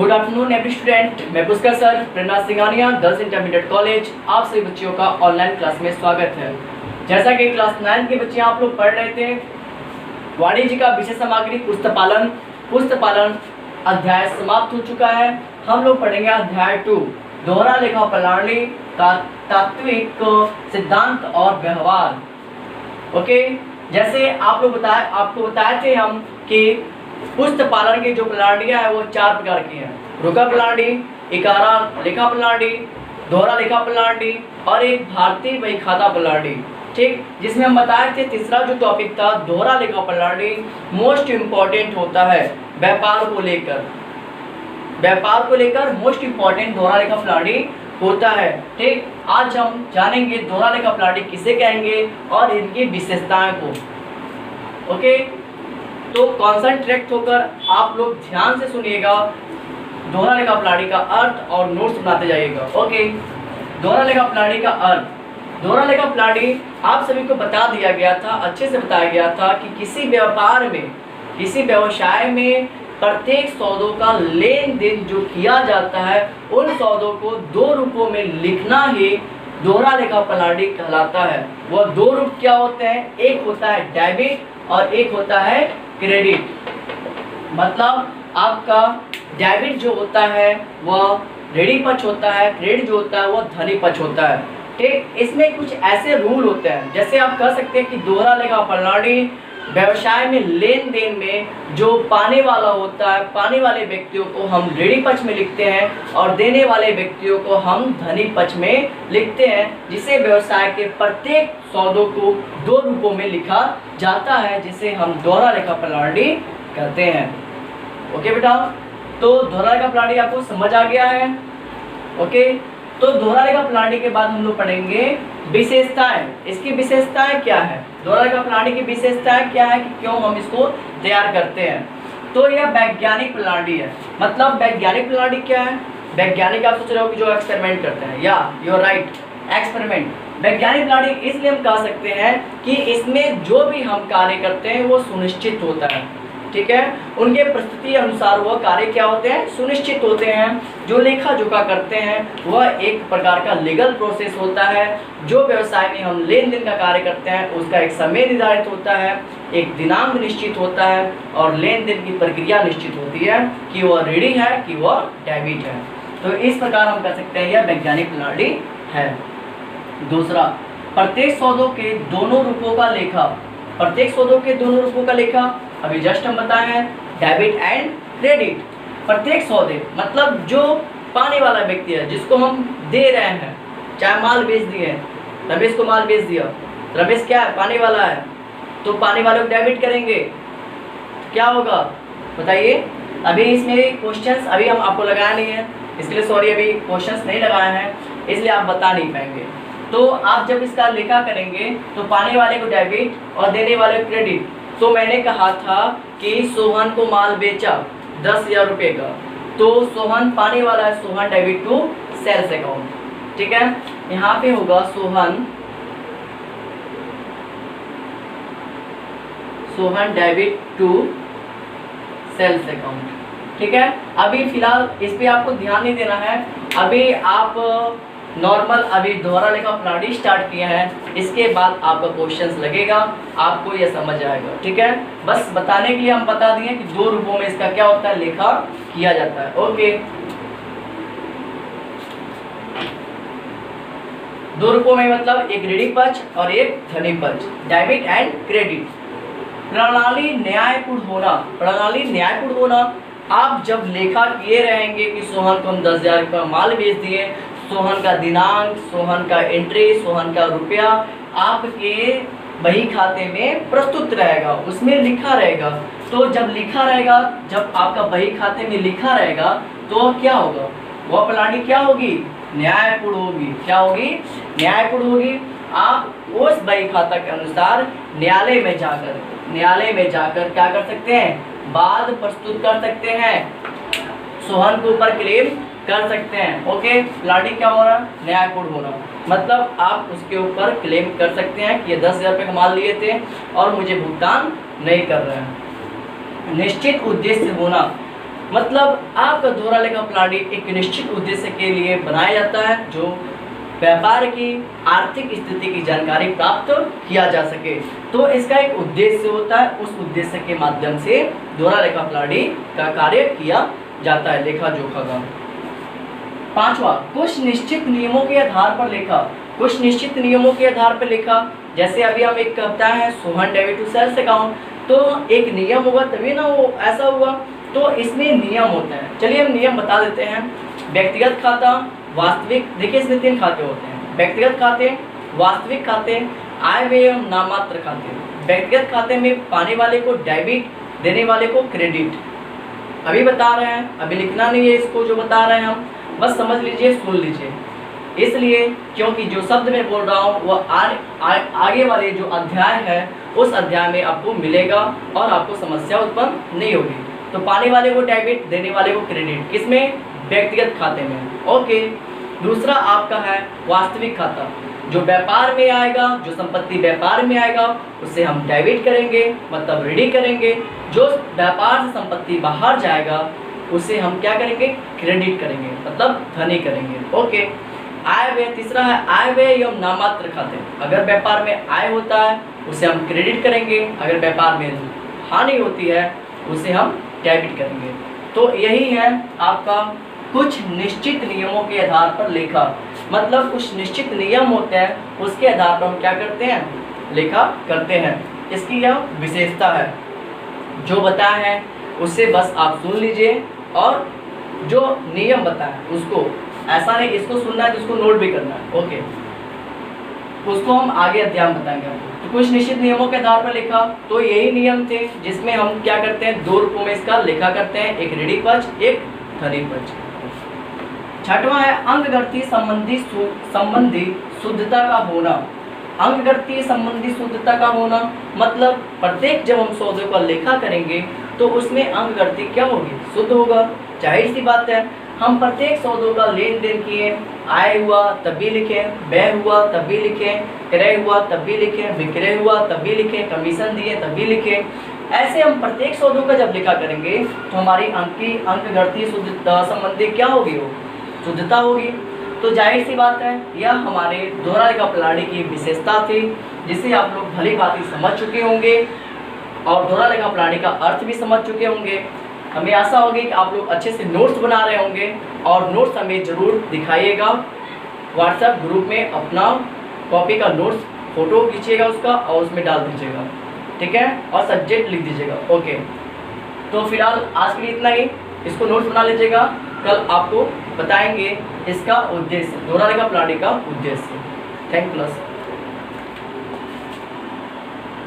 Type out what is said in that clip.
Good afternoon every student. मैं Pushkar sir, प्रेरणा Singhania, girls intermediate college, आप सभी बच्चियों का ऑनलाइन क्लास में स्वागत है। जैसा कि क्लास 9 के बच्चे आप लोग पढ़ रहे थे, वाणिज्य का विषय सामग्री पुस्तपालन अध्याय समाप्त हो चुका है। हम लोग पढ़ेंगे अध्याय 2, दोहरा लेखा प्रणाली का तात्विक सिद्धांत और व्यवहार। ओके, जैसे आपको बताए थे हम कि पुस्तपालन की जो प्रणालियाँ है वो 4 प्रकार की हैं। रुका प्रणाली, इकारा लेखा प्रणाली, दोहरा लेखा प्रणाली और एक भारतीय बही खाता प्रणाली। ठीक, जिसमें हम बताए थे तीसरा जो टॉपिक था दोहरा लेखा प्रणाली मोस्ट इम्पॉर्टेंट होता है व्यापार को लेकर मोस्ट इम्पॉर्टेंट दोहरा लेखा प्रणाली होता है। ठीक, आज हम जानेंगे दोहरा लेखा प्रणाली किसे कहेंगे और इनकी विशेषताएं को। ओके, तो कॉन्सेंट्रेट होकर आप लोग ध्यान से सुनिएगा, दोहरा लेखा प्रणाली का अर्थ और नोट्स बनाते जाइएगा। ओके, दोहरा लेखा प्रणाली का अर्थ। दोहरा लेखा प्रणाली आप सभी को बता दिया गया था, अच्छे से बताया गया था कि किसी व्यापार में, किसी व्यवसाय में प्रत्येक सौदों का लेन देन जो किया जाता है उन सौदों को 2 रूपों में लिखना ही दोहरा लेखा प्रणाली कहलाता है। वह 2 रूप क्या होते हैं? एक होता है डेबिट और एक होता है क्रेडिट। मतलब आपका डेबिट जो होता है वह ऋणी पक्ष होता है, क्रेडिट जो होता है वह धनी पक्ष होता है। ठीक, इसमें कुछ ऐसे रूल होते हैं, जैसे आप कह सकते हैं कि दोहरा लेखा प्रणाली व्यवसाय में लेन देन में जो पाने वाला होता है, पाने वाले व्यक्तियों को हम ऋणी पक्ष में लिखते हैं और देने वाले व्यक्तियों को हम धनी पक्ष में लिखते हैं, जिसे व्यवसाय के प्रत्येक सौदों को 2 रूपों में लिखा जाता है, जिसे हम दोहरा लेखा प्रणाली कहते हैं। ओके बेटा, तो दोहरा लेखा प्रणाली आपको समझ आ गया है। ओके, तो दोहरा लेखा प्रणाली के बाद हम लोग पढ़ेंगे विशेषताएं। इसकी विशेषताएं क्या है? दोहरा लेखा प्रणाली की विशेषताएं क्या है कि क्यों हम इसको तैयार करते हैं? तो यह वैज्ञानिक प्रणाली है। मतलब वैज्ञानिक प्रणाली क्या है? वैज्ञानिक आप सोच रहे हो कि जो एक्सपेरिमेंट करते हैं, या यू आर राइट, एक्सपेरिमेंट। वैज्ञानिक प्रणाली इसलिए हम कह सकते हैं कि इसमें जो भी हम कार्य करते हैं वो सुनिश्चित होता है। ठीक है, उनके परिस्थिति अनुसार वह कार्य क्या होते हैं? सुनिश्चित होते हैं। जो लेखा जोखा करते हैं वह एक प्रकार का लीगल प्रोसेस होता है। जो व्यवसाय में हम लेन देन का कार्य करते हैं उसका एक समय निर्धारित होता है, एक दिनांक निश्चित होता है और लेन देन की प्रक्रिया निश्चित होती है कि वह ऋणी है कि वह डेबिट है। तो इस प्रकार हम कह सकते हैं यह वैज्ञानिक प्रणाली है। दूसरा, प्रत्येक सौदों के दोनों रूपों का लेखा। प्रत्येक सौदों के दोनों रूपों का लेखा अभी जस्ट हम बताए हैं, डेबिट एंड क्रेडिट। प्रत्येक सौदे मतलब जो पाने वाला व्यक्ति है, जिसको हम दे रहे हैं, चाहे माल बेच दिए, रमेश को माल बेच दिया, रमेश क्या है? पाने वाला है, तो पाने वाले को डेबिट करेंगे, क्या होगा बताइए? अभी इसमें क्वेश्चंस अभी हम आपको लगाया नहीं है, इसलिए सॉरी, अभी क्वेश्चंस नहीं लगाए हैं, इसलिए आप बता नहीं पाएंगे। तो आप जब इसका लेखा करेंगे तो पाने वाले को डेबिट और देने वाले को क्रेडिट। तो मैंने कहा था कि सोहन को माल बेचा 10,000 रुपये का, तो सोहन पाने वाला है, Sohan debit to sales account. ठीक है, यहाँ पे होगा Sohan debit to sales account. ठीक है, अभी फिलहाल इस पे आपको ध्यान नहीं देना है। अभी आप नॉर्मल अभी दोहरा लेखा प्रणाली स्टार्ट किया है, इसके बाद आपका क्वेश्चंस लगेगा, आपको यह समझ आएगा। ठीक है, बस बताने के लिए हम बता दिए कि 2 रूपों में इसका क्या होता है? लेखा किया जाता है। ओके, 2 रूपों में मतलब एक ऋणी पक्ष और एक धनी पक्ष, डेबिट एंड क्रेडिट। प्रणाली न्यायपूर्ण होना। प्रणाली न्यायपूर्ण होना, आप जब लेखा किए रहेंगे कि सोहन को हम 10,000 का माल बेच दिए, सोहन का दिनांक, सोहन का एंट्री, सोहन का रुपया आपके बही खाते में प्रस्तुत रहेगा, उसमें लिखा रहेगा। तो जब लिखा रहेगा, जब आपका बही खाते में लिखा रहेगा तो क्या होगा? वह प्रणाली क्या होगी? न्यायपूर्ण होगी। क्या होगी? न्यायपूर्ण होगी। आप उस बही खाता के अनुसार न्यायालय में जाकर क्या कर सकते हैं? वाद प्रस्तुत कर सकते हैं, सोहन के ऊपर क्लेम कर सकते हैं। ओके, प्रणाली क्या हो रहा है? न्यायपूर्ण होना। मतलब आप उसके ऊपर क्लेम कर सकते हैं कि ये 10,000 रुपये का माल लिए थे और मुझे भुगतान नहीं कर रहे हैं। निश्चित उद्देश्य होना। मतलब आपका दोहरा लेखा प्रणाली एक निश्चित उद्देश्य के लिए बनाया जाता है, जो व्यापार की आर्थिक स्थिति की जानकारी प्राप्त किया जा सके। तो इसका एक उद्देश्य होता है, उस उद्देश्य के माध्यम से दोहरा लेखा प्रणाली का कार्य किया जाता है लेखा जोखा का। पांचवा, कुछ निश्चित नियमों के आधार पर लेखा। कुछ निश्चित नियमों के आधार पर लेखा, जैसे अभी हम एक कहता है Sohan debit to sales account, तो एक नियम होगा तभी ना वो ऐसा हुआ, तो इसमें नियम होते हैं। चलिए हम नियम बता देते हैं। व्यक्तिगत खाता, वास्तविक, देखिए इसमें 3 खाते होते हैं, व्यक्तिगत खाते, वास्तविक खाते, आय व्यय एवं नाममात्र खाते। व्यक्तिगत खाते में पाने वाले को डेबिट, देने वाले को क्रेडिट। अभी बता रहे हैं, अभी लिखना नहीं है इसको, जो बता रहे हैं हम बस समझ लीजिए, सुन लीजिए। इसलिए क्योंकि जो शब्द मैं बोल रहा हूँ वो आगे वाले जो अध्याय है उस अध्याय में आपको मिलेगा और आपको समस्या उत्पन्न नहीं होगी। तो पाने वाले को डेबिट, देने वाले को क्रेडिट, किसमें? व्यक्तिगत खाते में। ओके। दूसरा आपका है वास्तविक खाता, जो व्यापार में आएगा, जो संपत्ति व्यापार में आएगा उसे हम डेबिट करेंगे, मतलब रेडी करेंगे। जो व्यापार से संपत्ति बाहर जाएगा उसे हम क्या करेंगे? क्रेडिट करेंगे, मतलब धनी करेंगे। ओके। आय व्यय, तीसरा है आय व्यय एवं नाममात्र खाते। अगर व्यापार में आय होता है उसे हम क्रेडिट करेंगे, अगर व्यापार में हानि होती है उसे हम डेबिट करेंगे। तो यही है आपका कुछ निश्चित नियमों के आधार पर लेखा, मतलब कुछ निश्चित नियम होते हैं उसके आधार पर हम क्या करते हैं? लेखा करते हैं। इसकी यह विशेषता है, जो बताया है उससे बस आप सुन लीजिए और जो नियम बताए उसको, ऐसा नहीं इसको सुनना है तो उसको नोट भी करना है। ओके, उसको हम आगे अध्याय में बताएंगे आपको। तो कुछ निश्चित नियमों के आधार पर लेखा, तो यही नियम थे जिसमें हम क्या करते हैं? 2 रूपों में इसका लेखा करते हैं, एक ऋणी पक्ष, एक धनी पक्ष। छठवां है अंक गणितीय संबंधी शुद्धता का होना। अंक गणितीय संबंधी शुद्धता का होना मतलब प्रत्येक जब हम सौदे का लेखा करेंगे तो उसमें अंक गणितीय क्या होगी? शुद्ध होगा। जाहिर सी बात है, हम प्रत्येक सौदों का लेन देन किए, आय हुआ तब भी लिखें, व्यय हुआ तब भी लिखें, क्रय हुआ तब भी लिखें, विक्रय हुआ तब भी लिखें, कमीशन दिए तब भी लिखें। ऐसे हम प्रत्येक सौदों का जब लेखा करेंगे तो हमारी अंक गणितीय शुद्धता संबंधी क्या होगी? वो शुद्धता होगी। तो जाहिर सी बात है यह हमारे दोहरा लेखा प्रणाली की विशेषता थी, जिसे आप लोग भली भांति समझ चुके होंगे और दोहरा लेखा प्रणाली का अर्थ भी समझ चुके होंगे। हमें आशा होगी कि आप लोग अच्छे से नोट्स बना रहे होंगे और नोट्स हमें ज़रूर दिखाइएगा। व्हाट्सएप ग्रुप में अपना कॉपी का नोट्स फोटो खींचिएगा उसका और उसमें डाल दीजिएगा, ठीक है? और सब्जेक्ट लिख दीजिएगा। ओके, तो फिलहाल आज के लिए इतना ही। इसको नोट्स बना लीजिएगा, कल आपको बताएंगे इसका उद्देश्य, दोहरा लेखा प्रणाली का उद्देश्य। Thank you plus.